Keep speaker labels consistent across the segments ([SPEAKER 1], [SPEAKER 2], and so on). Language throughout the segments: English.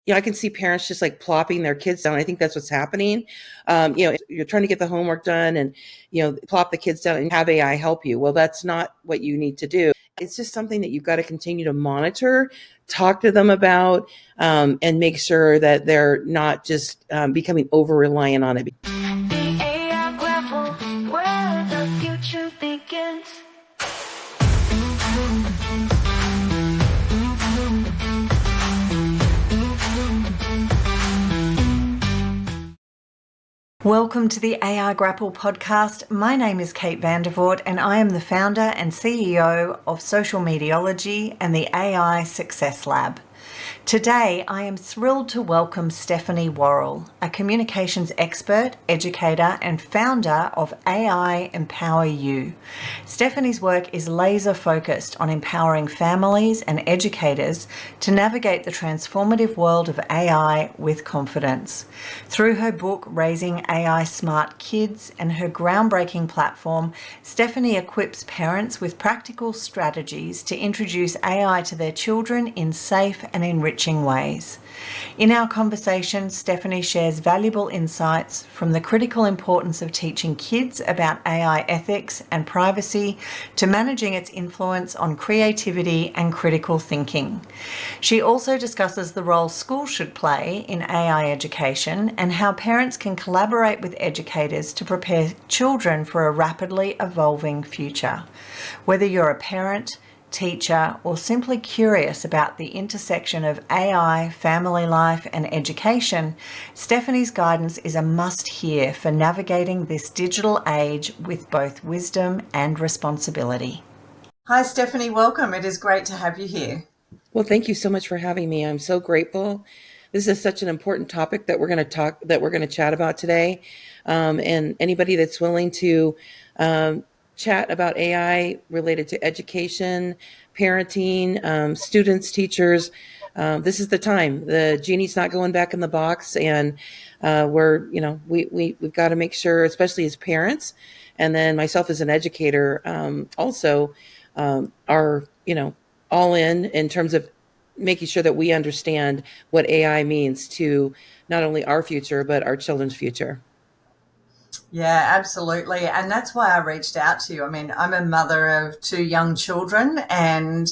[SPEAKER 1] I can see parents just like plopping their kids down. I think that's what's happening. You're trying to get the homework done and, plop the kids down and have AI help you. Well, that's not what you need to do. It's just something that you've got to continue to monitor, talk to them about, and make sure that they're not just becoming over reliant on it.
[SPEAKER 2] The AI Grapple, where the future begins. Welcome to the AI Grapple podcast. My name is Kate vanderVoort and I am the founder and CEO of Social Mediology and the AI Success Lab. Today, I am thrilled to welcome Stephanie Worrell, a communications expert, educator, and founder of AI-MPOWERU. Stephanie's work is laser focused on empowering families and educators to navigate the transformative world of AI with confidence. Through her book, Raising AI Smart Kids, and her groundbreaking platform, Stephanie equips parents with practical strategies to introduce AI to their children in safe and enriching ways. In our conversation, Stephanie shares valuable insights from the critical importance of teaching kids about AI ethics and privacy to managing its influence on creativity and critical thinking. She also discusses the role schools should play in AI education and how parents can collaborate with educators to prepare children for a rapidly evolving future. Whether you're a parent, teacher, or simply curious about the intersection of AI, family life, and education, Stephanie's guidance is a must-hear for navigating this digital age with both wisdom and responsibility. Hi, Stephanie. Welcome. It is great to have you here.
[SPEAKER 1] Well, thank you so much for having me. I'm so grateful. This is such an important topic that we're going to chat about today. And anybody that's willing to chat about AI related to education, parenting, students, teachers, this is the time. The genie's not going back in the box, and we've got to make sure, especially as parents, and then myself as an educator, also are all in terms of making sure that we understand what AI means to not only our future but our children's future.
[SPEAKER 2] Yeah, absolutely. And that's why I reached out to you. I mean, I'm a mother of two young children, and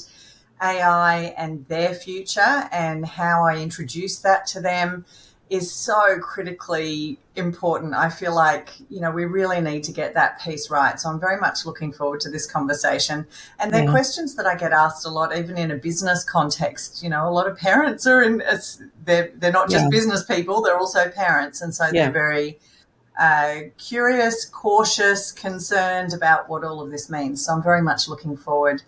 [SPEAKER 2] AI and their future and how I introduce that to them is so critically important. I feel like, we really need to get that piece right. So I'm very much looking forward to this conversation. And they're questions that I get asked a lot, even in a business context. A lot of parents are they're not just business people, they're also parents. And so they're very curious, cautious, concerned about what all of this means. So I'm very much looking forward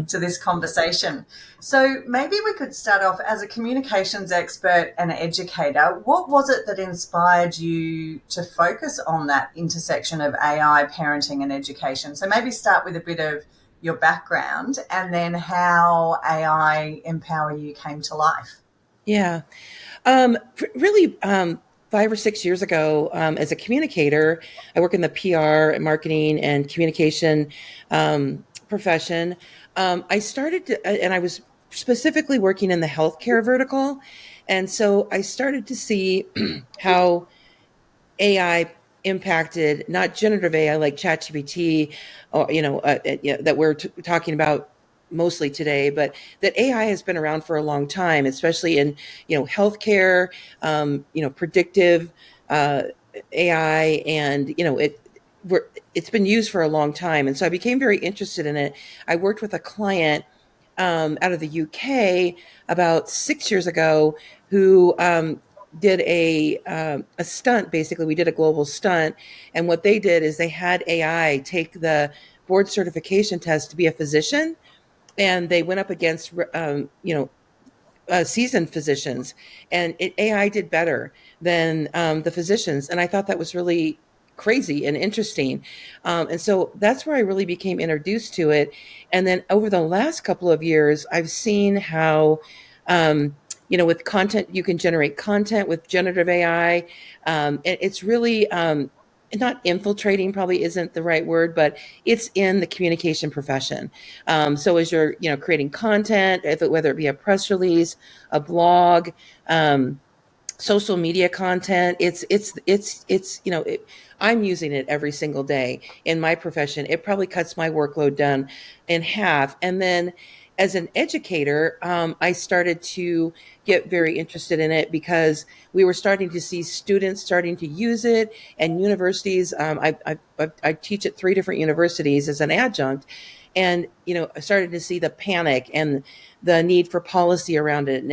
[SPEAKER 2] to this conversation. So maybe we could start off, as a communications expert and educator, what was it that inspired you to focus on that intersection of AI, parenting and education? So maybe start with a bit of your background and then how AI-MPOWERU came to life.
[SPEAKER 1] Yeah. Really, 5 or 6 years ago, as a communicator, I work in the PR and marketing and communication profession. I started to, and I was specifically working in the healthcare vertical. And so I started to see how AI impacted not generative AI like ChatGPT, or, that we're talking about mostly today, but that AI has been around for a long time, especially in, healthcare, predictive AI, and, it's been used for a long time. And so I became very interested in it. I worked with a client out of the UK about 6 years ago who did a stunt. Basically, we did a global stunt, and what they did is they had AI take the board certification test to be a physician, and they went up against seasoned physicians, and AI did better than the physicians, and I thought that was really crazy and interesting. And so that's where I really became introduced to it. And then over the last couple of years, I've seen how with content, you can generate content with generative AI. And it's really not infiltrating probably isn't the right word, but it's in the communication profession. So as you're, creating content, whether it be a press release, a blog, um, social media content, I'm using it every single day in my profession. It probably cuts my workload down in half. And then as an educator, I started to get very interested in it because we were starting to see students starting to use it, and universities. I teach at 3 different universities as an adjunct, and I started to see the panic and the need for policy around it, and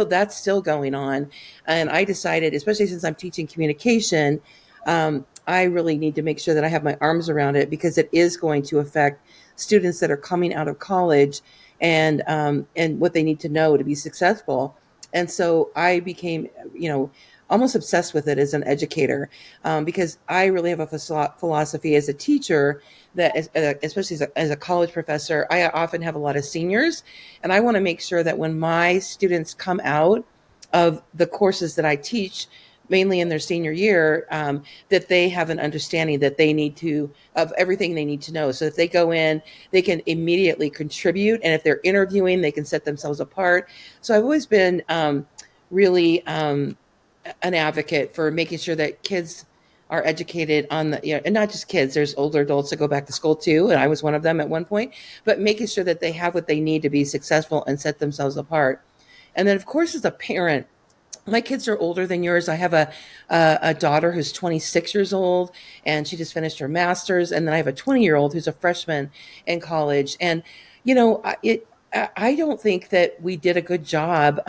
[SPEAKER 1] that's still going on. And I decided, especially since I'm teaching communication, I really need to make sure that I have my arms around it, because it is going to affect students that are coming out of college, and what they need to know to be successful. And so I became, almost obsessed with it as an educator, because I really have a philosophy as a teacher that, especially as a college professor, I often have a lot of seniors, and I want to make sure that when my students come out of the courses that I teach, mainly in their senior year, that they have an understanding that they need to of everything they need to know. So if they go in, they can immediately contribute, and if they're interviewing, they can set themselves apart. So I've always been really an advocate for making sure that kids are educated on and not just kids. There's older adults that go back to school too, and I was one of them at one point. But making sure that they have what they need to be successful and set themselves apart. And then, of course, as a parent, my kids are older than yours. I have a daughter who's 26 years old, and she just finished her master's, and then I have a 20-year-old who's a freshman in college. And I don't think that we did a good job,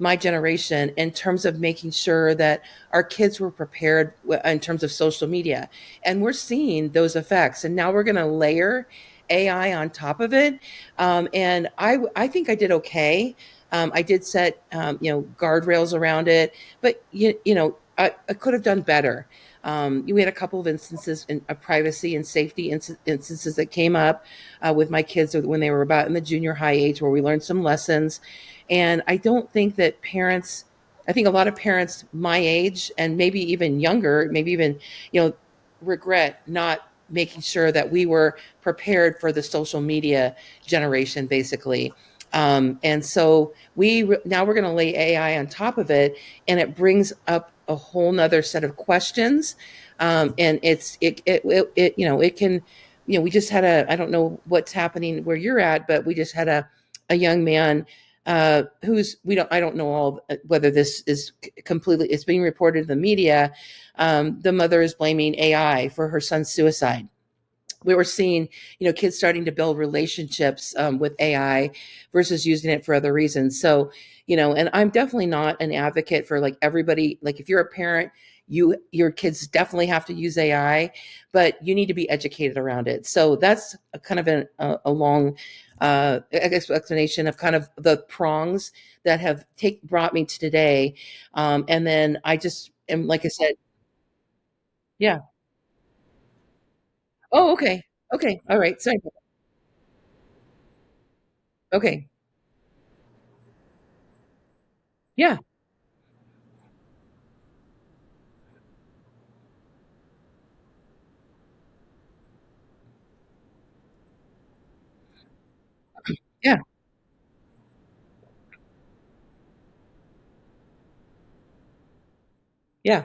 [SPEAKER 1] my generation, in terms of making sure that our kids were prepared in terms of social media. And we're seeing those effects, and now we're going to layer AI on top of it. And I think I did okay. I did set, guardrails around it, but I could have done better. We had a couple of instances of privacy and safety instances that came up with my kids when they were about in the junior high age, where we learned some lessons. And I don't think that parents, I think a lot of parents my age and maybe even younger, maybe even, regret not making sure that we were prepared for the social media generation, basically. And so now we're going to lay AI on top of it, and it brings up a whole nother set of questions. And it can, we just had I don't know what's happening where you're at, but we just had a young man who's I don't know all whether this is completely, it's being reported in the media. The mother is blaming AI for her son's suicide. We were seeing, kids starting to build relationships with AI versus using it for other reasons. So, and I'm definitely not an advocate for like everybody. Like if you're a parent, your kids definitely have to use AI, but you need to be educated around it. So that's a kind of a long explanation of kind of the prongs that have brought me to today. And then I just am, like I said, yeah. Oh, okay. Okay. All right. Sorry. Okay. Yeah. Yeah. Yeah.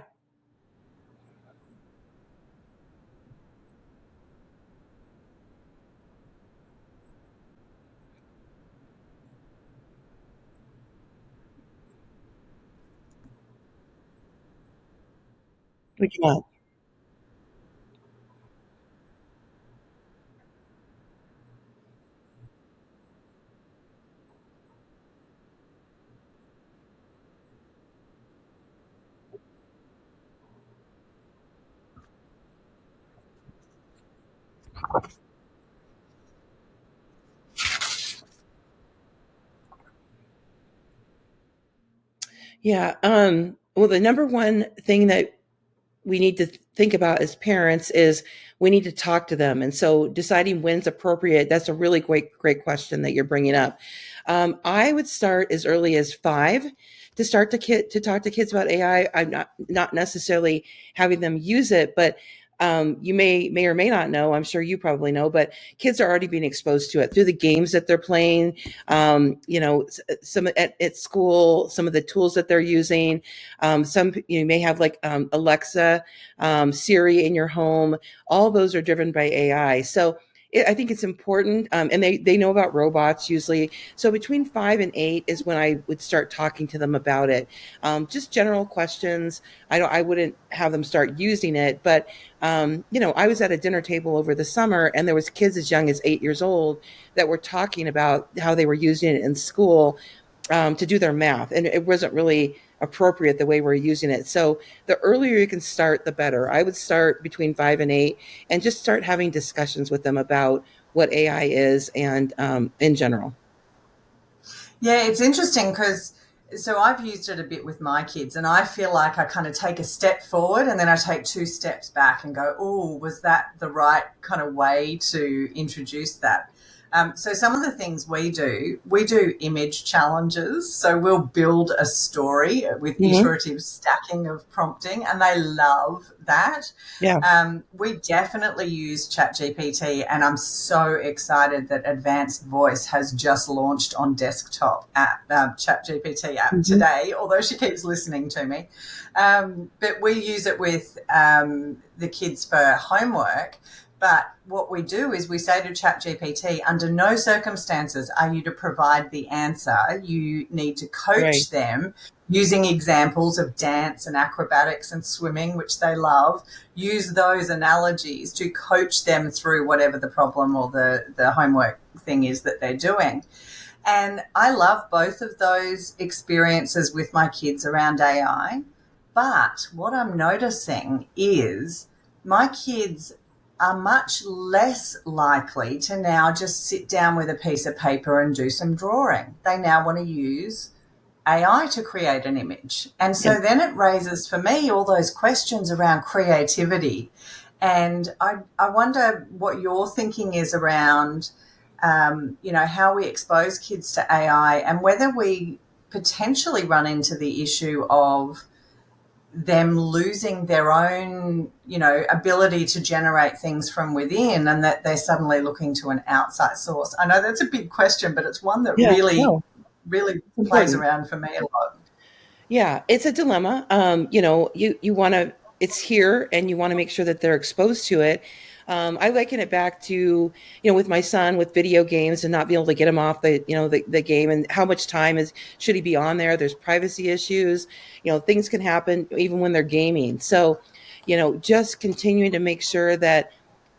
[SPEAKER 1] We cannot. Yeah. Well, the number one thing that we need to think about as parents is we need to talk to them. And so deciding when's appropriate, that's a really great question that you're bringing up. I would start as early as 5 to talk to kids about AI. I'm not necessarily having them use it, but You may or may not know, I'm sure you probably know, but kids are already being exposed to it through the games that they're playing. Some at school, some of the tools that they're using. Some you may have like Alexa, Siri in your home. All those are driven by AI. So I think it's important, and they know about robots usually. So between 5 and 8 is when I would start talking to them about it. Just general questions. I wouldn't have them start using it, but I was at a dinner table over the summer, and there was kids as young as 8 years old that were talking about how they were using it in school to do their math, and it wasn't really appropriate the way we're using it. So the earlier you can start, the better. I would start between 5 and 8, and just start having discussions with them about what AI is and in general.
[SPEAKER 2] Yeah, it's interesting because so I've used it a bit with my kids, and I feel like I kind of take a step forward and then I take two steps back and go, oh, was that the right kind of way to introduce that? So some of the things we do image challenges. So we'll build a story with
[SPEAKER 1] Mm-hmm.
[SPEAKER 2] iterative stacking of prompting, and they love that.
[SPEAKER 1] Yeah.
[SPEAKER 2] We definitely use ChatGPT, and I'm so excited that Advanced Voice has just launched on desktop app, ChatGPT app
[SPEAKER 1] Mm-hmm.
[SPEAKER 2] today, although she keeps listening to me. But we use it with the kids for homework. But what we do is we say to ChatGPT, under no circumstances are you to provide the answer. You need to
[SPEAKER 1] Right.
[SPEAKER 2] coach them using examples of dance and acrobatics and swimming, which they love. Use those analogies to coach them through whatever the problem or the homework thing is that they're doing. And I love both of those experiences with my kids around AI. But what I'm noticing is my kids are much less likely to now just sit down with a piece of paper and do some drawing. They now want to use AI to create an image. And
[SPEAKER 1] Yeah.
[SPEAKER 2] so then it raises for me all those questions around creativity. And I wonder what your thinking is around, how we expose kids to AI and whether we potentially run into the issue of them losing their own, ability to generate things from within and that they're suddenly looking to an outside source. I know that's a big question, but it's one that
[SPEAKER 1] Yeah.
[SPEAKER 2] really,
[SPEAKER 1] No,
[SPEAKER 2] really
[SPEAKER 1] it's
[SPEAKER 2] plays
[SPEAKER 1] important.
[SPEAKER 2] around for me a lot.
[SPEAKER 1] Yeah, it's a dilemma. You want to, it's here, and you want to make sure that they're exposed to it. I liken it back to, with my son with video games and not being able to get him off the game, and how much time should he be on there? There's privacy issues. Things can happen even when they're gaming. So, just continuing to make sure that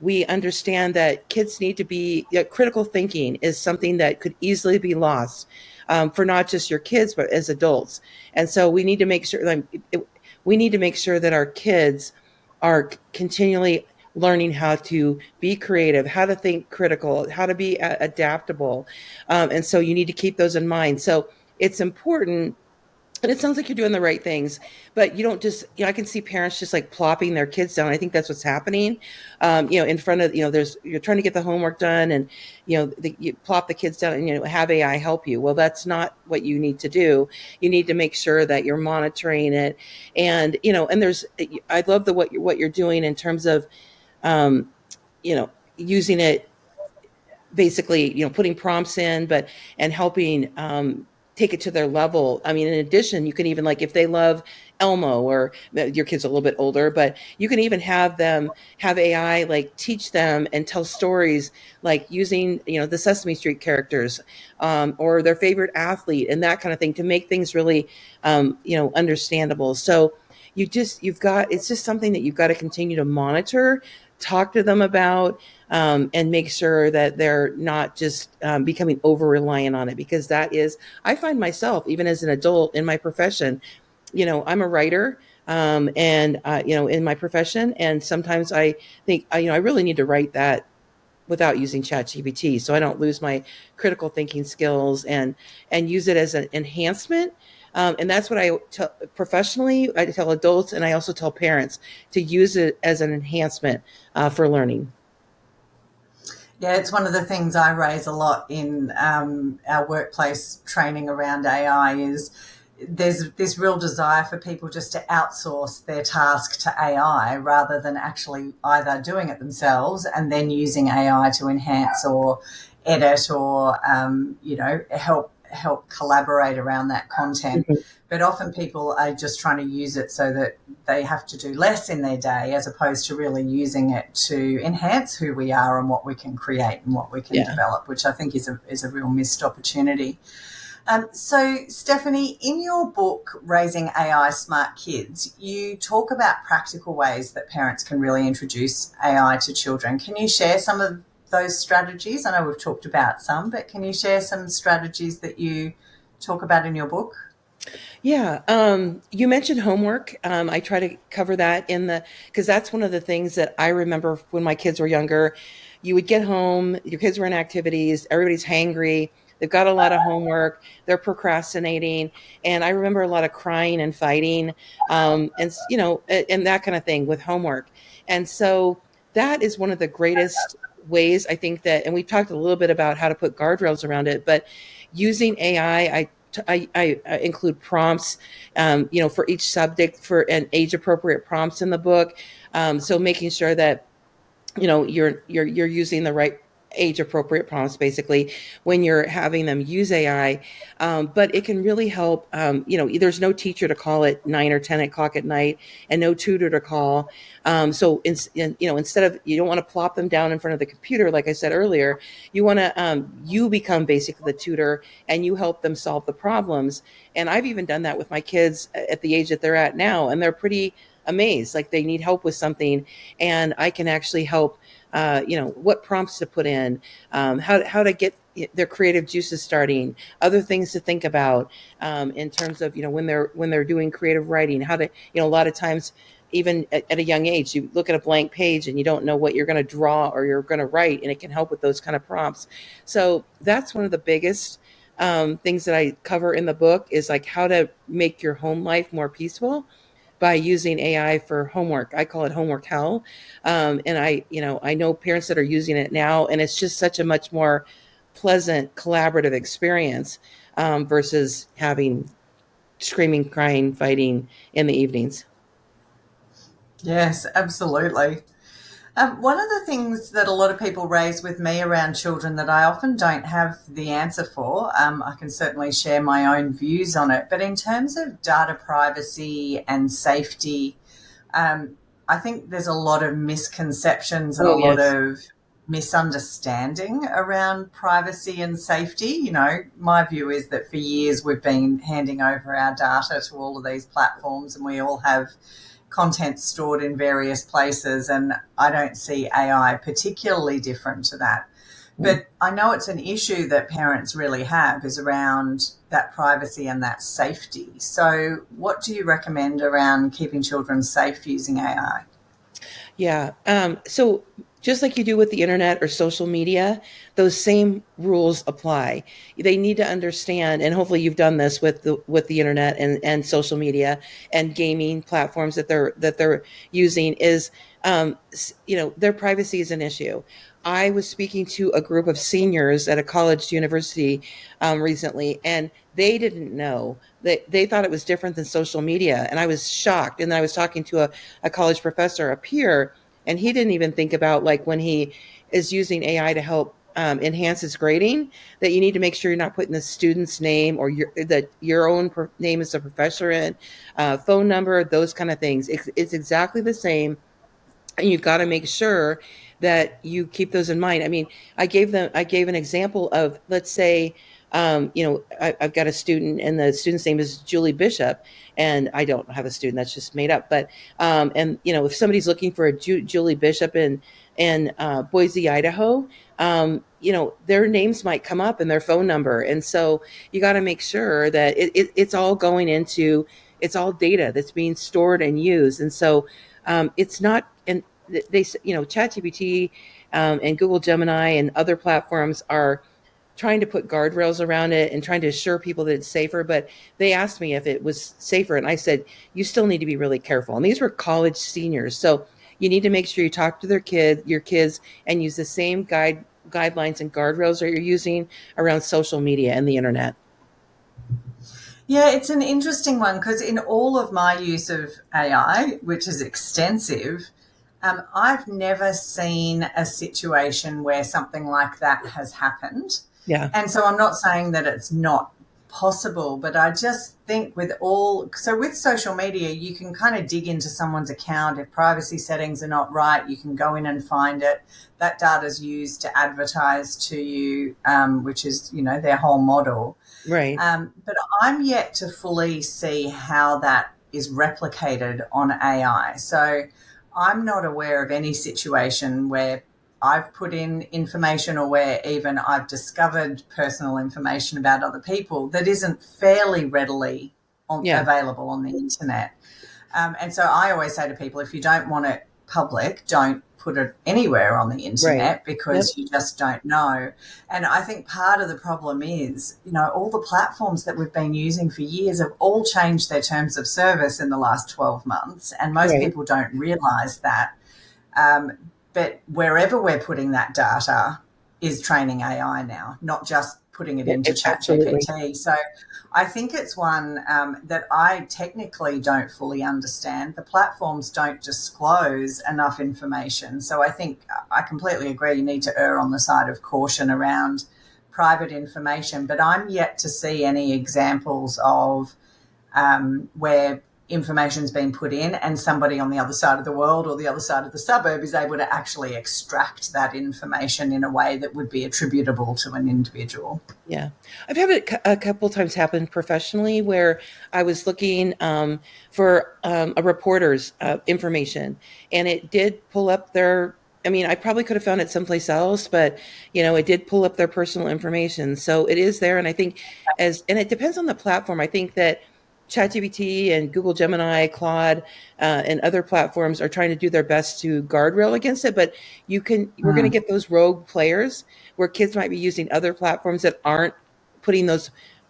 [SPEAKER 1] we understand that kids need to be, critical thinking is something that could easily be lost, for not just your kids, but as adults. And so we need to make sure, like, we need to make sure that our kids are continually learning how to be creative, how to think critical, how to be adaptable. And so you need to keep those in mind. So it's important, and it sounds like you're doing the right things, but you don't just, I can see parents just like plopping their kids down. I think that's what's happening. In front of, you're trying to get the homework done, and, you plop the kids down and, have AI help you. Well, that's not what you need to do. You need to make sure that you're monitoring it. And, I love what you're doing in terms of, using it, basically, putting prompts in, but and helping take it to their level. I mean, in addition, you can even, like, if they love Elmo, or your kids are a little bit older, but you can even have them have AI like teach them and tell stories, like using, the Sesame Street characters, or their favorite athlete, and that kind of thing, to make things really understandable. So you've got, it's just something that you've got to continue to monitor, talk to them about, and make sure that they're not just becoming over reliant on it, because that is, I find myself, even as an adult in my profession, I'm a writer, and in my profession, and sometimes I think, I really need to write that without using ChatGPT, so I don't lose my critical thinking skills, and use it as an enhancement. And that's what I tell professionally. I tell adults, and I also tell parents to use it as an enhancement for learning.
[SPEAKER 2] Yeah, it's one of the things I raise a lot in our workplace training around AI is there's this real desire for people just to outsource their task to AI rather than actually either doing it themselves and then using AI to enhance or edit or help collaborate around that content.
[SPEAKER 1] Mhm.
[SPEAKER 2] But often people are just trying to use it so that they have to do less in their day as opposed to really using it to enhance who we are and what we can create and what we can
[SPEAKER 1] Yeah.
[SPEAKER 2] develop, which I think is a real missed opportunity. So, Stephanie, in your book, Raising AI Smart Kids, you talk about practical ways that parents can really introduce AI to children. Can you share some of those strategies? I know we've talked about some, but can you share some strategies that you talk about in your book?
[SPEAKER 1] Yeah, you mentioned homework. I try to cover that in the because that's one of the things that I remember when my kids were younger. You would get home, your kids were in activities, everybody's hangry, they've got a lot of homework, they're procrastinating, and I remember a lot of crying and fighting, and that kind of thing with homework. And so that is one of the greatest ways I think that, and we talked a little bit about how to put guardrails around it, but using AI, I include prompts, for each subject for an age appropriate prompts in the book. So making sure that you're using the right age appropriate prompts basically when you're having them use AI. But it can really help. There's no teacher to call at 9 or 10 o'clock at night, and no tutor to call. Instead of, you don't want to plop them down in front of the computer like I said earlier. You want to you become basically the tutor, and you help them solve the problems. And I've even done that with my kids at the age that they're at now, and they're pretty amazed, like they need help with something, and I can actually help, what prompts to put in, how to get their creative juices starting, other things to think about, in terms of, when they're doing creative writing, how to, a lot of times, even at a young age, you look at a blank page and you don't know what you're going to draw or you're going to write, and it can help with those kind of prompts. So that's one of the biggest things that I cover in the book, is like how to make your home life more peaceful by using AI for homework. I call it homework hell. And I know parents that are using it now, and it's just such a much more pleasant, collaborative experience, versus having screaming, crying, fighting in the evenings.
[SPEAKER 2] Yes, absolutely. One of the things that a lot of people raise with me around children that I often don't have the answer for, I can certainly share my own views on it, but in terms of data privacy and safety, um, I think there's a lot of misconceptions and a
[SPEAKER 1] Oh,
[SPEAKER 2] lot
[SPEAKER 1] yes.
[SPEAKER 2] of misunderstanding around privacy and safety. You know, my view is that for years we've been handing over our data to all of these platforms and we all have content stored in various places, and I don't see AI particularly different to that. But I know it's an issue that parents really have, is around that privacy and that safety. So, what do you recommend around keeping children safe using AI?
[SPEAKER 1] Yeah. So just like you do with the internet or social media, those same rules apply. They need to understand, and hopefully you've done this with the internet and social media and gaming platforms that they're using, is, their privacy is an issue. I was speaking to a group of seniors at a college university, recently, and they didn't know. They thought it was different than social media, and I was shocked. And then I was talking to a college professor, a peer, and he didn't even think about, like, when he is using AI to help enhance his grading, that you need to make sure you're not putting the student's name or your own name as a professor in, phone number, those kind of things. It's exactly the same, and you've got to make sure that you keep those in mind. I mean, I gave an example of, let's say, I've got a student, and the student's name is Julie Bishop, and I don't have a student, that's just made up. But and if somebody's looking for a Julie Bishop in Boise, Idaho, their names might come up and their phone number, and so you got to make sure that it's all going into, it's all data that's being stored and used. And so it's not, and they, ChatGPT, and Google Gemini and other platforms are trying to put guardrails around it and trying to assure people that it's safer. But they asked me if it was safer, and I said, you still need to be really careful. And these were college seniors, so you need to make sure you talk to your kids, and use the same guidelines and guardrails that you're using around social media and the internet.
[SPEAKER 2] Yeah, it's an interesting one because in all of my use of AI, which is extensive, I've never seen a situation where something like that has happened.
[SPEAKER 1] Yeah,
[SPEAKER 2] And so I'm not saying that it's not possible, but I just think with social media, you can kind of dig into someone's account. If privacy settings are not right, you can go in and find it. That data is used to advertise to you, which is, their whole model.
[SPEAKER 1] right,
[SPEAKER 2] But I'm yet to fully see how that is replicated on AI. So I'm not aware of any situation where I've put in information or where even I've discovered personal information about other people that isn't fairly readily
[SPEAKER 1] yeah,
[SPEAKER 2] available on the internet. And so I always say to people, if you don't want it public, don't put it anywhere on the
[SPEAKER 1] right.
[SPEAKER 2] internet
[SPEAKER 1] Yep,
[SPEAKER 2] because you just don't know. And I think part of the problem is, all the platforms that we've been using for years have all changed their terms of service in the last 12 months. And most
[SPEAKER 1] right.
[SPEAKER 2] people don't realize that. Um, but wherever we're putting that data is training AI now, not just putting it into
[SPEAKER 1] Absolutely.
[SPEAKER 2] ChatGPT. So I think it's one that I technically don't fully understand. The platforms don't disclose enough information. So I think I completely agree you need to err on the side of caution around private information, but I'm yet to see any examples of where information's been put in and somebody on the other side of the world or the other side of the suburb is able to actually extract that information in a way that would be attributable to an individual.
[SPEAKER 1] Yeah. I've had it a couple times happen professionally where I was looking for a reporter's information, and it did pull up their. I mean, I probably could have found it someplace else, but it did pull up their personal information. So it is there, and I think and it depends on the platform. I think that ChatGPT and Google Gemini, Claude, and other platforms are trying to do their best to guardrail against it. But we're going to
[SPEAKER 2] Mm,
[SPEAKER 1] get those rogue players where kids might be using other platforms that aren't putting those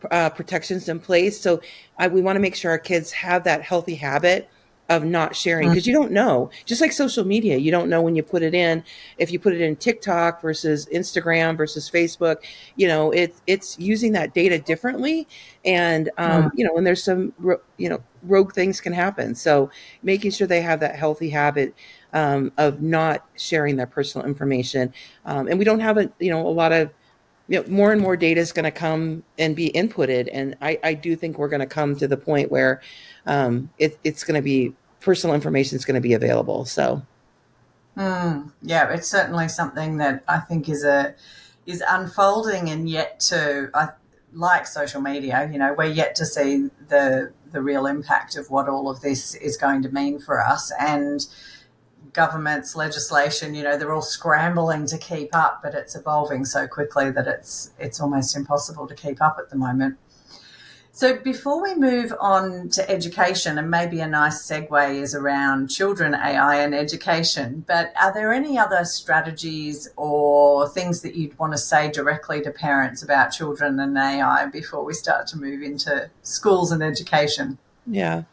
[SPEAKER 1] protections in place. So we want to make sure our kids have that healthy habit of not sharing
[SPEAKER 2] mm,
[SPEAKER 1] because you don't know. Just like social media, you don't know when you put it in. If you put it in TikTok versus Instagram versus Facebook, it's using that data differently, and
[SPEAKER 2] mm.
[SPEAKER 1] and there's some rogue things can happen. So making sure they have that healthy habit of not sharing their personal information, and we don't have a lot of more and more data is going to come and be inputted, and I do think we're going to come to the point where it's going to be personal information is going to be available. So
[SPEAKER 2] Yeah, it's certainly something that I think is unfolding and yet to like social media. We're yet to see the real impact of what all of this is going to mean for us, and governments, legislation. They're all scrambling to keep up, but it's evolving so quickly that it's almost impossible to keep up at the moment. So before we move on to education, and maybe a nice segue is around children AI and education, but are there any other strategies or things that you'd want to say directly to parents about children and AI before we start to move into schools and education?
[SPEAKER 1] yeah.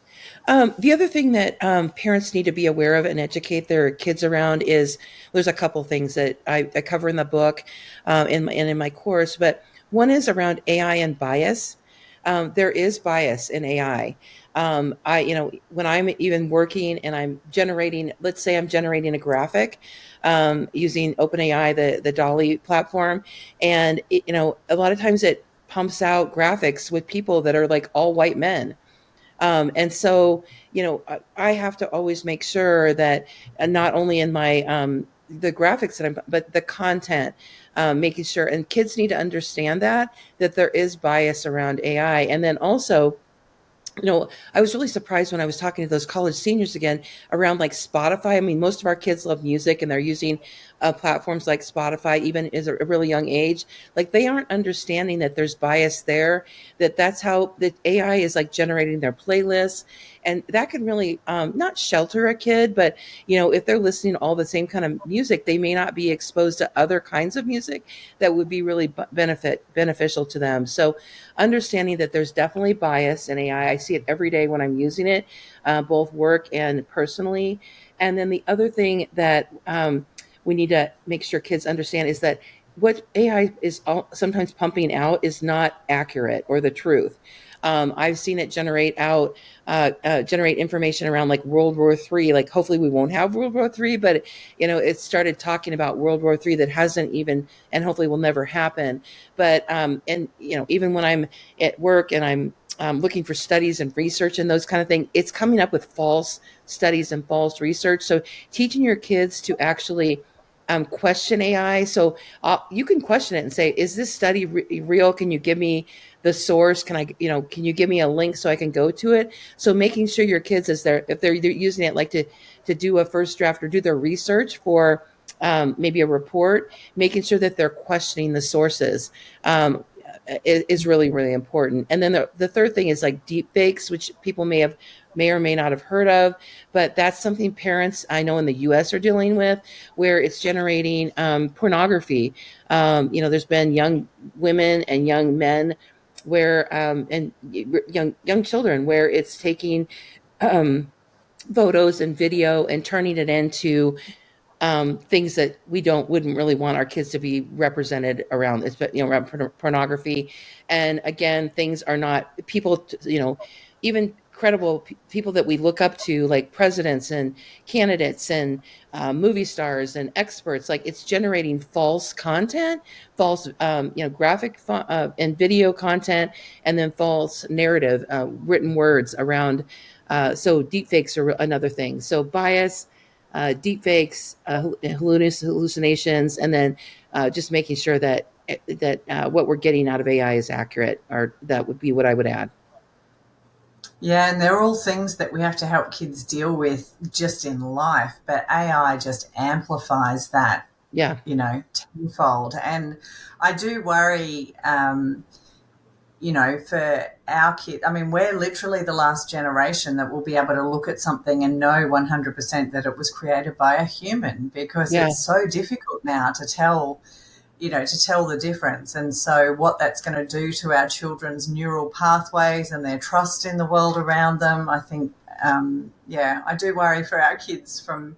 [SPEAKER 1] The other thing that parents need to be aware of and educate their kids around is there's a couple things that I cover in the book and in my course, but one is around AI and bias. There is bias in AI. When I'm even working and I'm generating, let's say I'm generating a graphic using OpenAI, the Dolly platform, and a lot of times it pumps out graphics with people that are like all white men, and so, I have to always make sure that not only in my the graphics that but the content, making sure, and kids need to understand that there is bias around AI, and then also I was really surprised when I was talking to those college seniors again around like Spotify. I mean, most of our kids love music and they're using platforms like Spotify, even as a really young age. Like they aren't understanding that there's bias there, that's how the AI is like generating their playlists. And that can really not shelter a kid, but, if they're listening to all the same kind of music, they may not be exposed to other kinds of music that would be really beneficial to them. So understanding that there's definitely bias in AI. I see it every day when I'm using it, both work and personally. And then the other thing that we need to make sure kids understand is that what AI is sometimes pumping out is not accurate or the truth. I've seen it generate information around like World War III. Like hopefully we won't have World War III, but it started talking about World War III that hasn't even, and hopefully will never happen. But and even when I'm at work and I'm looking for studies and research and those kind of things, it's coming up with false studies and false research. So teaching your kids to actually question AI. So you can question it and say, "Is this study real? Can you give me the source? Can you give me a link so I can go to it?" So making sure your kids, if they're using it, like to do a first draft or do their research for maybe a report, making sure that they're questioning the sources. Is really, really important. And then the third thing is like deep fakes, which people may or may not have heard of, but that's something parents I know in the US are dealing with, where it's generating pornography. There's been young women and young men where and young children where it's taking um, photos and video and turning it into things that we don't wouldn't really want our kids to be represented around. It's around pornography, and again, things are not people. Even credible people that we look up to, like presidents and candidates and movie stars and experts. Like it's generating false content, false graphic and video content, and then false narrative written words around. So deepfakes are another thing. So bias, deep fakes, hallucinations, and then just making sure that what we're getting out of AI is accurate. Or that would be what I would add.
[SPEAKER 2] Yeah, and they're all things that we have to help kids deal with just in life, but AI just amplifies that,
[SPEAKER 1] Yeah,
[SPEAKER 2] tenfold. And I do worry, for our kids. I mean, we're literally the last generation that will be able to look at something and know 100% that it was created by a human, because
[SPEAKER 1] yeah,
[SPEAKER 2] it's so difficult now to tell the difference. And so what that's going to do to our children's neural pathways and their trust in the world around them, I think, I do worry for our kids from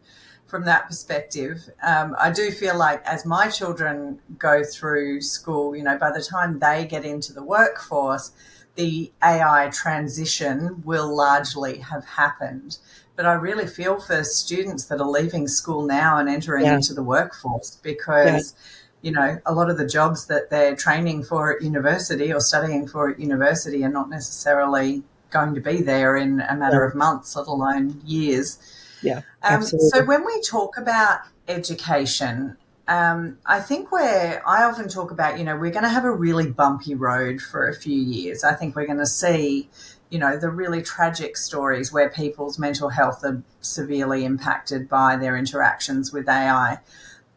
[SPEAKER 2] that perspective. I do feel like as my children go through school, by the time they get into the workforce, the AI transition will largely have happened. But I really feel for students that are leaving school now and entering
[SPEAKER 1] yeah,
[SPEAKER 2] into the workforce,
[SPEAKER 1] yeah,
[SPEAKER 2] because a lot of the jobs that they're training for at university or studying for at university are not necessarily going to be there in a matter
[SPEAKER 1] yeah,
[SPEAKER 2] of months, let alone years.
[SPEAKER 1] yeah,
[SPEAKER 2] So
[SPEAKER 1] absolutely.
[SPEAKER 2] when we talk about education, I think I often talk about, we're going to have a really bumpy road for a few years. I think we're going to see, the really tragic stories where people's mental health are severely impacted by their interactions with AI.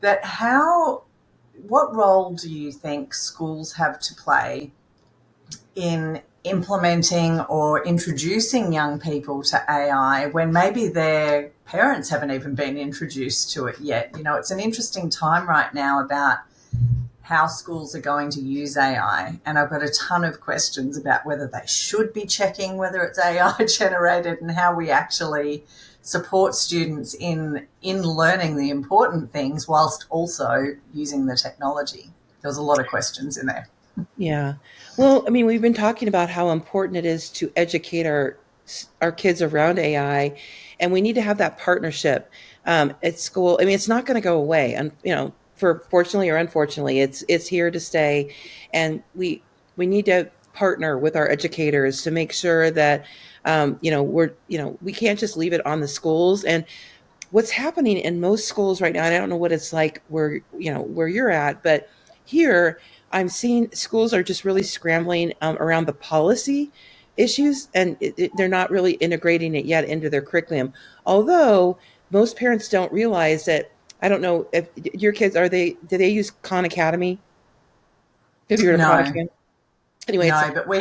[SPEAKER 2] But what role do you think schools have to play in implementing or introducing young people to AI when maybe their parents haven't even been introduced to it yet? It's an interesting time right now about how schools are going to use AI. And I've got a ton of questions about whether they should be checking whether it's AI generated, and how we actually support students in learning the important things whilst also using the technology. There was a lot of questions in there.
[SPEAKER 1] Yeah. Well, I mean, we've been talking about how important it is to educate our kids around AI, and we need to have that partnership at school. I mean, it's not going to go away, and for fortunately or unfortunately, it's here to stay, and we need to partner with our educators to make sure that we can't just leave it on the schools. And what's happening in most schools right now, and I don't know what it's like where you're at, but here I'm seeing schools are just really scrambling around the policy issues, and they're not really integrating it yet into their curriculum. Although most parents don't realize that. I don't know if your kids do they use Khan Academy? Have you heard of Khan
[SPEAKER 2] No,
[SPEAKER 1] Academy? Anyway, it's
[SPEAKER 2] no, but we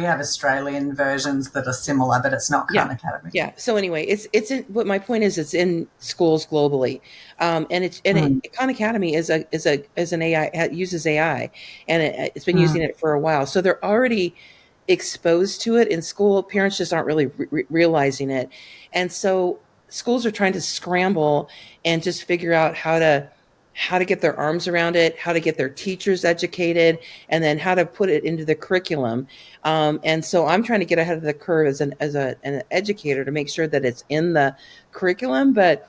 [SPEAKER 2] have Australian versions that are similar, but it's not
[SPEAKER 1] yeah,
[SPEAKER 2] Khan Academy.
[SPEAKER 1] yeah. So anyway, it's in. What my point is, it's in schools globally, and
[SPEAKER 2] Mm,
[SPEAKER 1] Khan Academy is an AI, uses AI, and it's been
[SPEAKER 2] mm.
[SPEAKER 1] using it for a while. So they're already exposed to it in school. Parents just aren't really realizing it, and so schools are trying to scramble and just figure out how to get their arms around it, how to get their teachers educated, and then how to put it into the curriculum. And so I'm trying to get ahead of the curve an educator to make sure that it's in the curriculum. But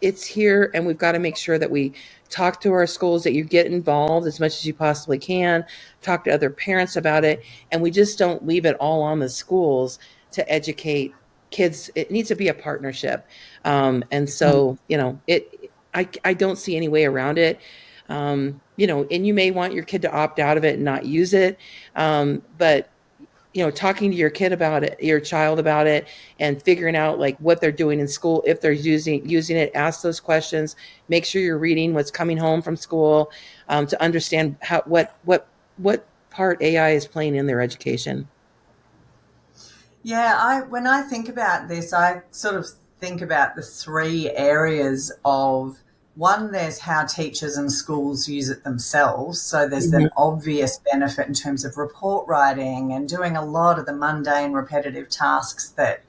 [SPEAKER 1] it's here, and we've got to make sure that we talk to our schools, that you get involved as much as you possibly can, talk to other parents about it, and we just don't leave it all on the schools to educate kids. It needs to be a partnership. And so, I don't see any way around it. And you may want your kid to opt out of it and not use it. But talking to your kid about it, your child about it, and figuring out like what they're doing in school, if they're using it, ask those questions. Make sure you're reading what's coming home from school, to understand what part AI is playing in their education.
[SPEAKER 2] Yeah, I when I think about this, I sort of think about the three areas of one, there's how teachers and schools use it themselves. So there's
[SPEAKER 1] Mhm.
[SPEAKER 2] an obvious benefit in terms of report writing and doing a lot of the mundane, repetitive tasks that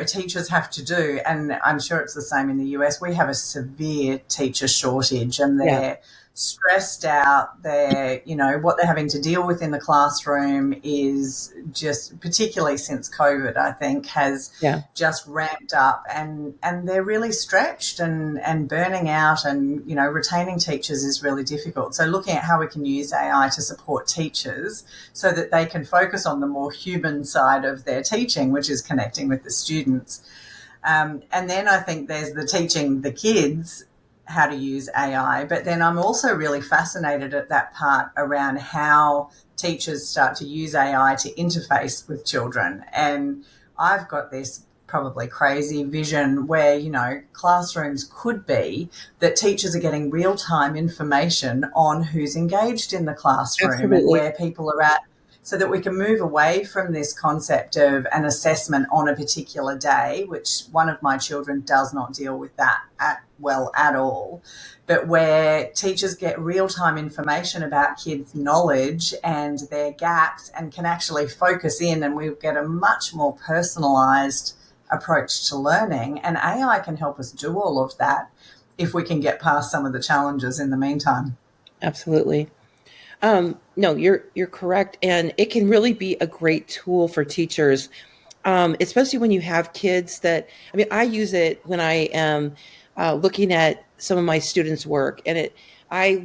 [SPEAKER 2] teachers have to do. And I'm sure it's the same in the US. We have a severe teacher shortage and
[SPEAKER 1] Yeah,
[SPEAKER 2] they're stressed out. What they're having to deal with in the classroom is just, particularly since COVID, I think, has
[SPEAKER 1] yeah,
[SPEAKER 2] just ramped up, and they're really stretched and burning out, and retaining teachers is really difficult. So looking at how we can use AI to support teachers so that they can focus on the more human side of their teaching, which is connecting with the students. And then I think there's the teaching the kids how to use AI. But then I'm also really fascinated at that part around how teachers start to use AI to interface with children. And I've got this probably crazy vision where, classrooms could be that teachers are getting real time information on who's engaged in the classroom and
[SPEAKER 1] absolutely.
[SPEAKER 2] where people are at, so that we can move away from this concept of an assessment on a particular day, which one of my children does not deal with that at all, but where teachers get real-time information about kids' knowledge and their gaps and can actually focus in, and we get a much more personalised approach to learning. And AI can help us do all of that if we can get past some of the challenges in the meantime.
[SPEAKER 1] Absolutely. No, you're correct, and it can really be a great tool for teachers, especially when you have kids that. I mean, I use it when I am looking at some of my students' work, and I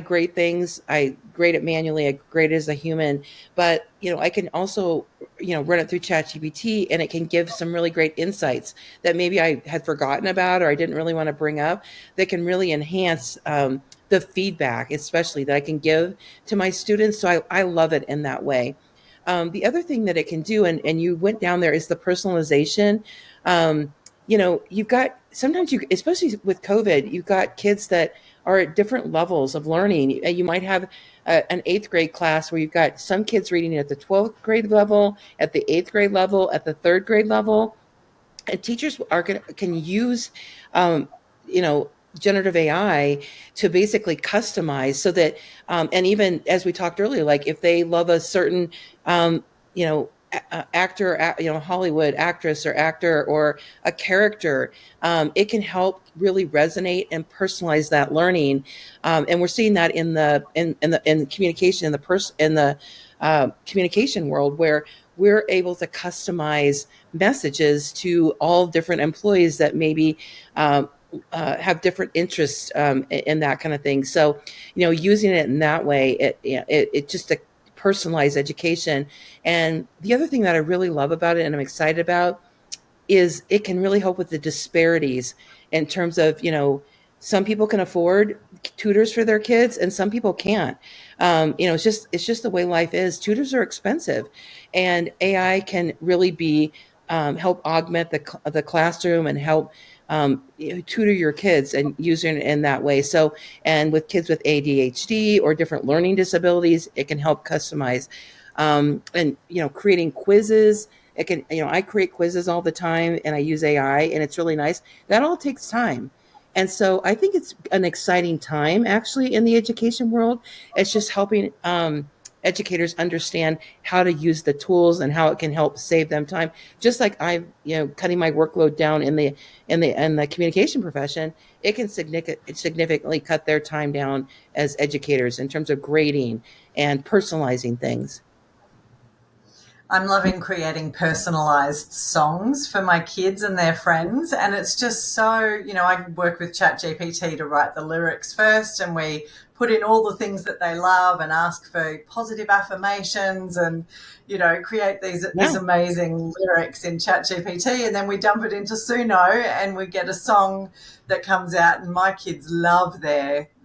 [SPEAKER 1] grade things. I grade it manually. I grade it as a human, but I can also run it through ChatGPT, and it can give some really great insights that maybe I had forgotten about or I didn't really want to bring up. That can really enhance. The feedback, especially that I can give to my students. So I love it in that way. The other thing that it can do, and you went down there, is the personalization. You've got sometimes especially with COVID, you've got kids that are at different levels of learning. You might have an eighth grade class where you've got some kids reading at the 12th grade level, at the eighth grade level, at the third grade level, and teachers can use um, you know generative AI to basically customize so that and even as we talked earlier, like if they love a certain actor, Hollywood actress or actor or a character, it can help really resonate and personalize that learning. And we're seeing that in communication, in the communication world, where we're able to customize messages to all different employees that maybe have different interests in that kind of thing. So, using it in that way, it just a personalized education. And the other thing that I really love about it, and I'm excited about, is it can really help with the disparities in terms of, some people can afford tutors for their kids and some people can't. It's just the way life is. Tutors are expensive, and AI can really be help augment the classroom and help tutor your kids and using it in that way. So, and with kids with ADHD or different learning disabilities, it can help customize. And creating quizzes, it can, I create quizzes all the time and I use AI, and it's really nice. That all takes time. And so I think it's an exciting time actually in the education world. It's just helping educators understand how to use the tools and how it can help save them time. Just like I'm, cutting my workload down in the communication profession, it can significantly cut their time down as educators in terms of grading and personalizing things.
[SPEAKER 2] I'm loving creating personalized songs for my kids and their friends. And it's just so, I work with ChatGPT to write the lyrics first, and we put in all the things that they love and ask for positive affirmations and, create these
[SPEAKER 1] Yeah,
[SPEAKER 2] amazing lyrics in ChatGPT. And then we dump it into Suno and we get a song that comes out. And my kids love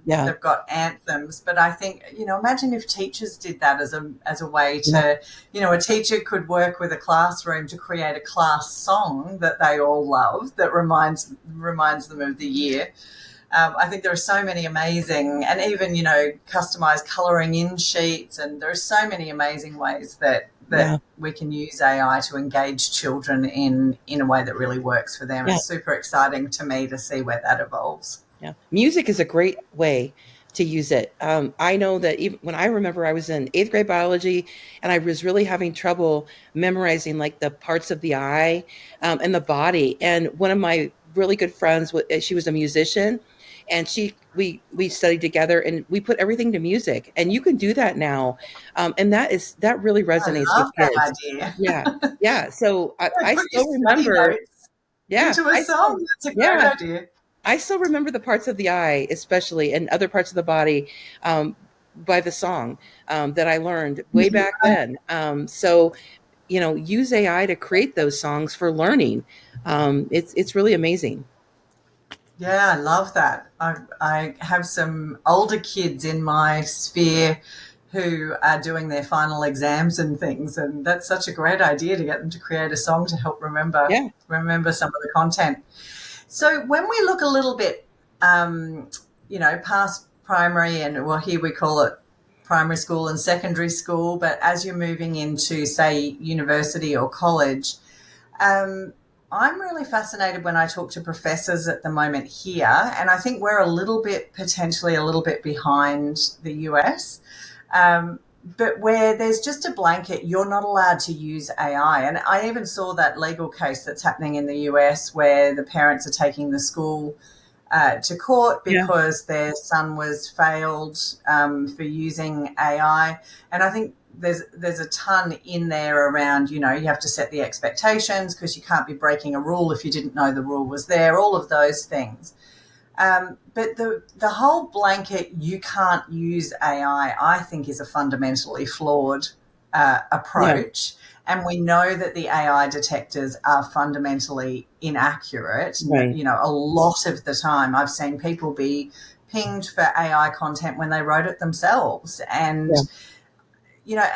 [SPEAKER 1] yeah,
[SPEAKER 2] they've got anthems. But I think, imagine if teachers did that as a way
[SPEAKER 1] yeah,
[SPEAKER 2] to, a teacher could work with a classroom to create a class song that they all love that reminds them of the year. I think there are so many amazing, and even customized coloring in sheets, and there are so many amazing ways that
[SPEAKER 1] yeah,
[SPEAKER 2] we can use AI to engage children in a way that really works for them.
[SPEAKER 1] yeah.
[SPEAKER 2] It's super exciting to me to see where that evolves.
[SPEAKER 1] Yeah, music is a great way to use it. I know that even when I remember I was in eighth grade biology and I was really having trouble memorizing like the parts of the eye and the body. And one of my really good friends, she was a musician, and we studied together and we put everything to music. And you can do that now, and that really
[SPEAKER 2] I
[SPEAKER 1] resonates with
[SPEAKER 2] love that
[SPEAKER 1] kids.
[SPEAKER 2] idea.
[SPEAKER 1] Yeah, yeah. So
[SPEAKER 2] Yeah,
[SPEAKER 1] I
[SPEAKER 2] put your
[SPEAKER 1] still
[SPEAKER 2] sticky
[SPEAKER 1] remember.
[SPEAKER 2] notes
[SPEAKER 1] Yeah,
[SPEAKER 2] into a song. That's a great
[SPEAKER 1] yeah.
[SPEAKER 2] idea.
[SPEAKER 1] I still remember the parts of the eye, especially, and other parts of the body, by the song that I learned way back then. So, use AI to create those songs for learning. It's really amazing.
[SPEAKER 2] Yeah, I love that. I have some older kids in my sphere who are doing their final exams and things, and that's such a great idea to get them to create a song to help
[SPEAKER 1] Yeah,
[SPEAKER 2] remember some of the content. So when we look a little bit, past primary, and well, here we call it primary school and secondary school, but as you're moving into, say, university or college, um, I'm really fascinated when I talk to professors at the moment here, and I think we're potentially a little bit behind the US. But where there's just a blanket, you're not allowed to use AI. And I even saw that legal case that's happening in the US where the parents are taking the school to court
[SPEAKER 1] yeah,
[SPEAKER 2] because their son was failed for using AI. And I think there's a ton in there around, you have to set the expectations because you can't be breaking a rule if you didn't know the rule was there, all of those things. But the whole blanket, you can't use AI, I think is a fundamentally flawed
[SPEAKER 1] yeah,
[SPEAKER 2] approach. And we know that the AI detectors are fundamentally inaccurate.
[SPEAKER 1] right.
[SPEAKER 2] A lot of the time I've seen people be pinged for AI content when they wrote it themselves. And,
[SPEAKER 1] Yeah.
[SPEAKER 2] you know,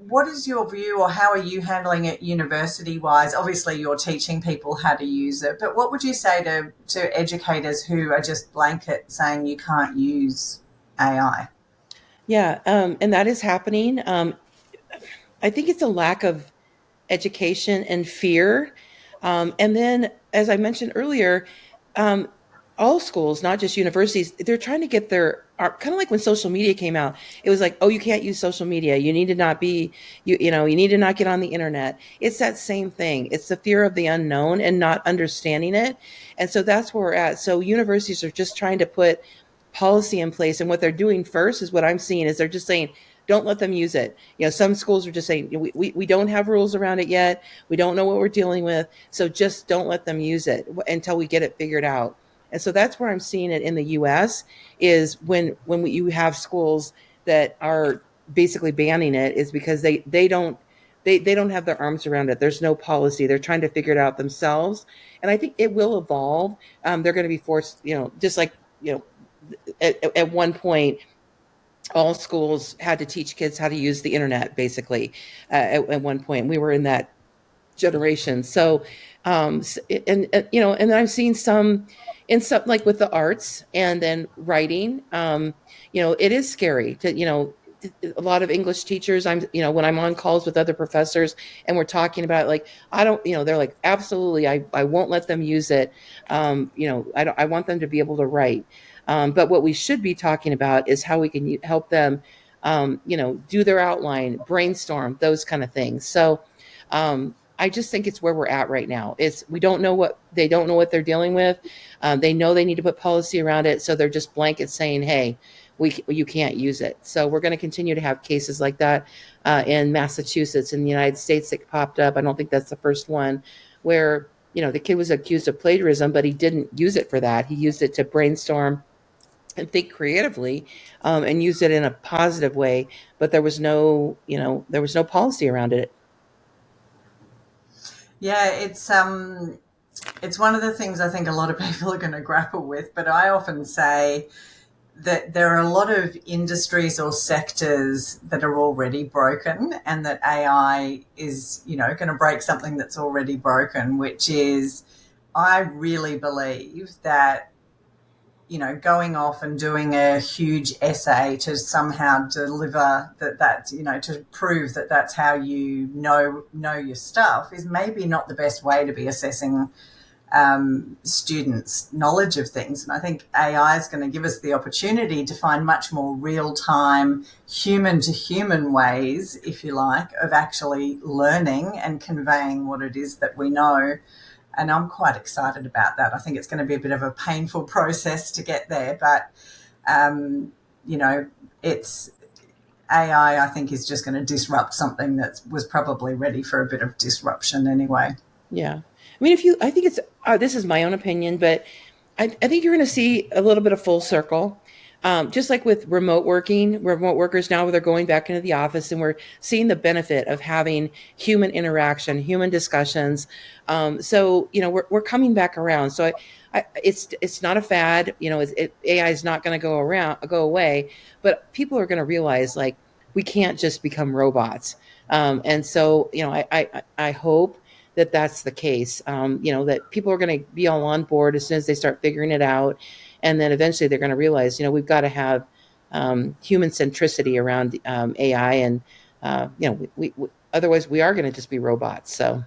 [SPEAKER 2] what is your view, or how are you handling it university wise? Obviously, you're teaching people how to use it, but what would you say to educators who are just blanket saying you can't use AI?
[SPEAKER 1] Yeah, and that is happening. I think it's a lack of education and fear. And then, as I mentioned earlier, um, all schools, not just universities, they're trying to get their kind of like when social media came out. It was like, oh, you can't use social media. You need to not be, you need to not get on the internet. It's that same thing. It's the fear of the unknown and not understanding it. And so that's where we're at. So universities are just trying to put policy in place. And what they're doing first is what I'm seeing is they're just saying, don't let them use it. Some schools are just saying, we don't have rules around it yet. We don't know what we're dealing with. So just don't let them use it until we get it figured out. And so that's where I'm seeing it in the US is when you have schools that are basically banning it is because they don't have their arms around it. There's no policy. They're trying to figure it out themselves. And I think it will evolve. They're going to be forced, just like, at one point all schools had to teach kids how to use the internet basically at one point we were in that generation. So, and then I'm seeing some in some like with the arts and then writing. It is scary to, a lot of English teachers. When I'm on calls with other professors and we're talking about like, I don't, they're like, absolutely, I won't let them use it. I want them to be able to write. But what we should be talking about is how we can help them do their outline, brainstorm, those kind of things. So I just think it's where we're at right now. It's we don't know what they don't know what they're dealing with. They know they need to put policy around it, so they're just blanket saying, "Hey, you can't use it." So we're going to continue to have cases like that in Massachusetts, in the United States, that popped up. I don't think that's the first one where the kid was accused of plagiarism, but he didn't use it for that. He used it to brainstorm and think creatively, and use it in a positive way. But there was no policy around it.
[SPEAKER 2] Yeah, it's one of the things I think a lot of people are going to grapple with, but I often say that there are a lot of industries or sectors that are already broken, and that AI is, going to break something that's already broken, which is, I really believe that, going off and doing a huge essay to somehow deliver that, to prove that that's how you know your stuff is maybe not the best way to be assessing students' knowledge of things. And I think AI is going to give us the opportunity to find much more real-time, human-to-human ways, if you like, of actually learning and conveying what it is that we know. And I'm quite excited about that. I think it's going to be a bit of a painful process to get there, but, it's AI, I think, is just going to disrupt something that was probably ready for a bit of disruption anyway.
[SPEAKER 1] Yeah. I mean, I think it's, this is my own opinion, but I think you're going to see a little bit of full circle. Just like with remote workers now, they're going back into the office, and we're seeing the benefit of having human interaction, human discussions. So, we're coming back around. So it's not a fad, AI is not going to go away, but people are going to realize, like, we can't just become robots. And so, I hope that that's the case. That people are going to be all on board as soon as they start figuring it out, and then eventually they're going to realize, we've got to have human centricity around AI, and otherwise we are going to just be robots. So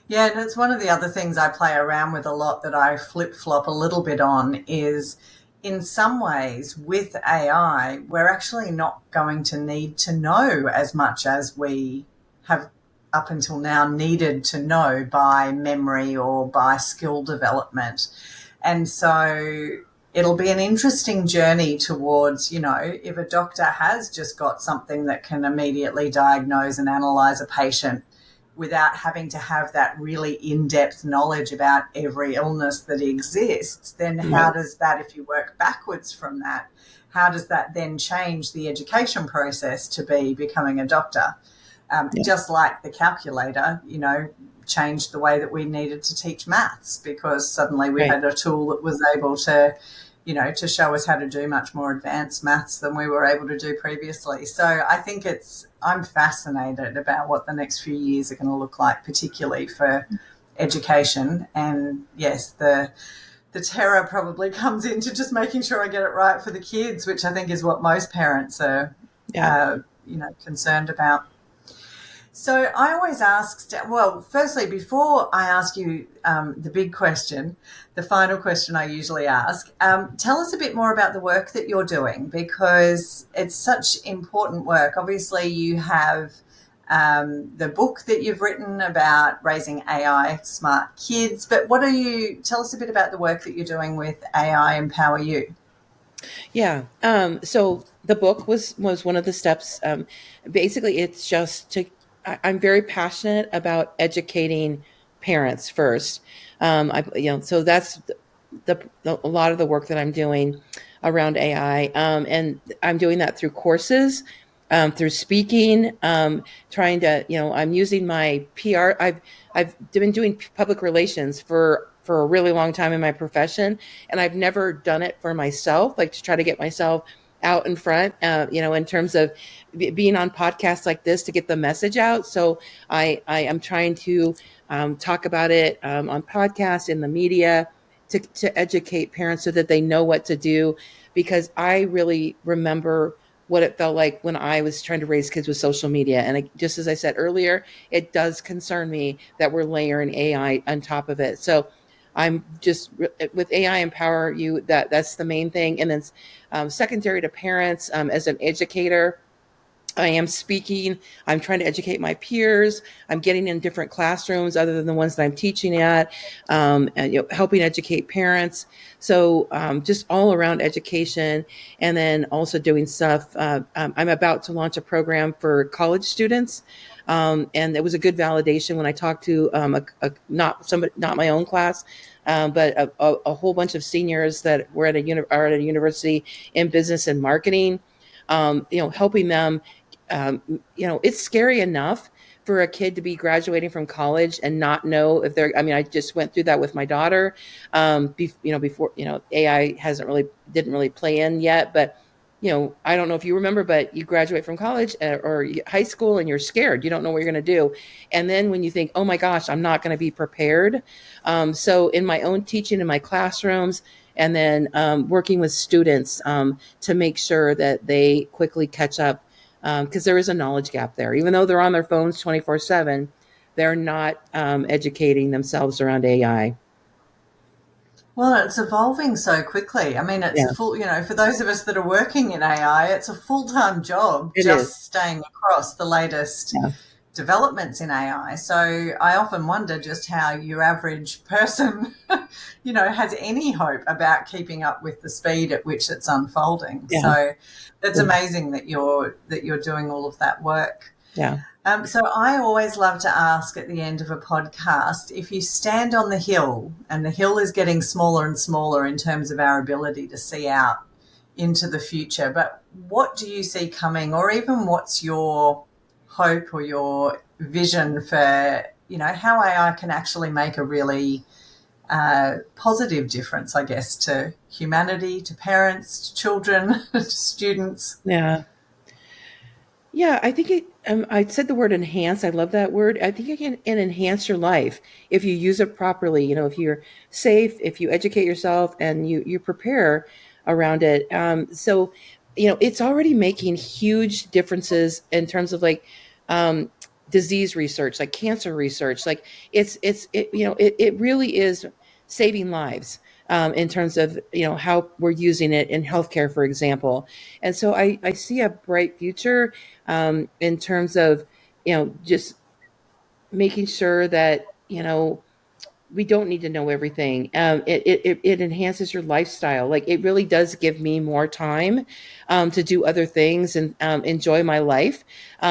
[SPEAKER 2] Yeah, and it's one of the other things I play around with a lot, that I flip flop a little bit on, is in some ways with AI, we're actually not going to need to know as much as we have up until now needed to know by memory or by skill development. And so it'll be an interesting journey towards, if a doctor has just got something that can immediately diagnose and analyze a patient without having to have that really in-depth knowledge about every illness that exists, then how
[SPEAKER 1] right.
[SPEAKER 2] does that, if you work backwards from that, how does that then change the education process to be becoming a doctor?
[SPEAKER 1] Yeah.
[SPEAKER 2] Just like the calculator, changed the way that we needed to teach maths, because suddenly we
[SPEAKER 1] Right.
[SPEAKER 2] had a tool that was able to, to show us how to do much more advanced maths than we were able to do previously. So I think I'm fascinated about what the next few years are going to look like, particularly for education. And yes, the terror probably comes into just making sure I get it right for the kids, which I think is what most parents are,
[SPEAKER 1] Yeah.
[SPEAKER 2] concerned about. So I always ask, well, firstly, before I ask you the big question, the final question I usually ask, tell us a bit more about the work that you're doing, because it's such important work. Obviously, you have the book that you've written about raising AI smart kids, but tell us a bit about the work that you're doing with AI Empower You.
[SPEAKER 1] Yeah. So the book was one of the steps. Basically, it's just to. I'm very passionate about educating parents first. So that's a lot of the work that I'm doing around AI, and I'm doing that through courses, through speaking, trying to, I'm using my PR. I've been doing public relations for a really long time in my profession, and I've never done it for myself, like to try to get myself out in front, in terms of being on podcasts like this to get the message out. So I am trying to talk about it on podcasts, in the media, to educate parents so that they know what to do. Because I really remember what it felt like when I was trying to raise kids with social media. And just as I said earlier, it does concern me that we're layering AI on top of it. So I'm just with AI Empower You. That's the main thing, and then secondary to parents, as an educator, I am speaking. I'm trying to educate my peers. I'm getting in different classrooms other than the ones that I'm teaching at, and helping educate parents. So just all around education, and then also doing stuff. I'm about to launch a program for college students, and it was a good validation when I talked to not my own class, but a whole bunch of seniors that were are at a university in business and marketing. Helping them, it's scary enough for a kid to be graduating from college and not know if they're, I mean, I just went through that with my daughter. Before, AI didn't really play in yet, but I don't know if you remember, but you graduate from college, or high school, and you're scared. You don't know what you're going to do. And then when you think, oh my gosh, I'm not going to be prepared. So in my own teaching in my classrooms, and then working with students, to make sure that they quickly catch up, because there is a knowledge gap there. Even though they're on their phones 24/7, they're not educating themselves around AI.
[SPEAKER 2] Well, it's evolving so quickly. I mean, it's
[SPEAKER 1] Yeah,
[SPEAKER 2] a full, for those of us that are working in AI, it's a full-time job
[SPEAKER 1] it is.
[SPEAKER 2] just staying across the latest
[SPEAKER 1] Yeah,
[SPEAKER 2] developments in AI. So I often wonder just how your average person, has any hope about keeping up with the speed at which it's unfolding.
[SPEAKER 1] yeah,
[SPEAKER 2] So it's amazing that you're doing all of that work.
[SPEAKER 1] yeah.
[SPEAKER 2] So I always love to ask at the end of a podcast, if you stand on the hill and the hill is getting smaller and smaller in terms of our ability to see out into the future, but what do you see coming, or even what's your hope or your vision for, how AI can actually make a really positive difference, I guess, to humanity, to parents, to children, to students?
[SPEAKER 1] Yeah. Yeah, I think I said the word enhance. I love that word. I think it can enhance your life if you use it properly. If you're safe, if you educate yourself, and you prepare around it. So, it's already making huge differences in terms of, like, um, disease research, like cancer research. Like, it really is saving lives, in terms of how we're using it in healthcare, for example. And so I see a bright future, in terms of just making sure that we don't need to know everything. It enhances your lifestyle. Like, it really does give me more time, to do other things and enjoy my life.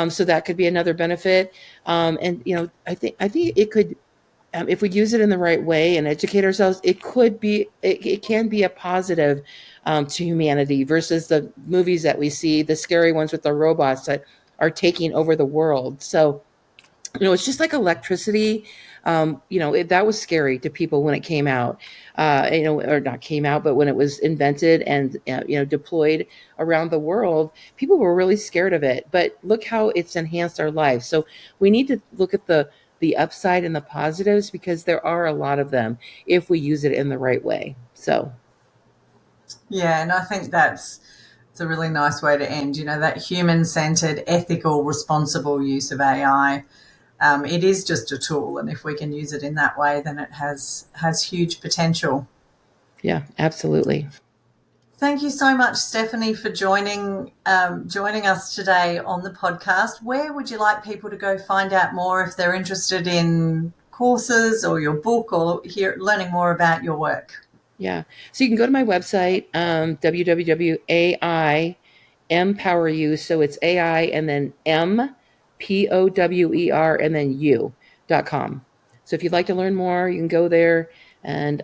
[SPEAKER 1] So that could be another benefit. And I think it could, if we use it in the right way and educate ourselves, it can be a positive, to humanity, versus the movies that we see, the scary ones with the robots that are taking over the world. So it's just like electricity. That was scary to people when it came out, or not came out, but when it was invented and deployed around the world, people were really scared of it. But look how it's enhanced our lives. So we need to look at the upside and the positives, because there are a lot of them if we use it in the right way. So
[SPEAKER 2] Yeah, and I think it's a really nice way to end. That human-centered, ethical, responsible use of AI. It is just a tool, and if we can use it in that way, then it has huge potential.
[SPEAKER 1] yeah, absolutely.
[SPEAKER 2] Thank you so much, Stephanie, for joining us today on the podcast. Where would you like people to go find out more if they're interested in courses or your book, or learning more about your work?
[SPEAKER 1] Yeah. So you can go to my website, www.ai-MPOWERU. So it's AI and then MPOWER and then U.com. So if you'd like to learn more, you can go there, and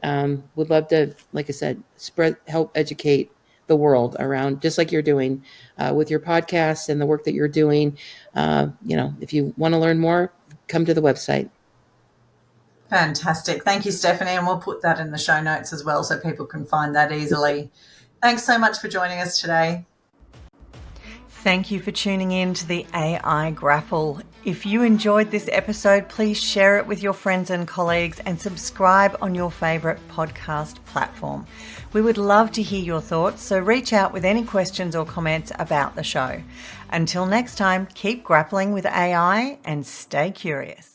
[SPEAKER 1] would love to, like I said, help educate the world around, just like you're doing, with your podcast and the work that you're doing. If you want to learn more, come to the website.
[SPEAKER 2] Fantastic. Thank you, Stephanie. And we'll put that in the show notes as well so people can find that easily. Thanks so much for joining us today. Thank you for tuning in to the AI Grapple. If you enjoyed this episode, please share it with your friends and colleagues and subscribe on your favourite podcast platform. We would love to hear your thoughts, so reach out with any questions or comments about the show. Until next time, keep grappling with AI and stay curious.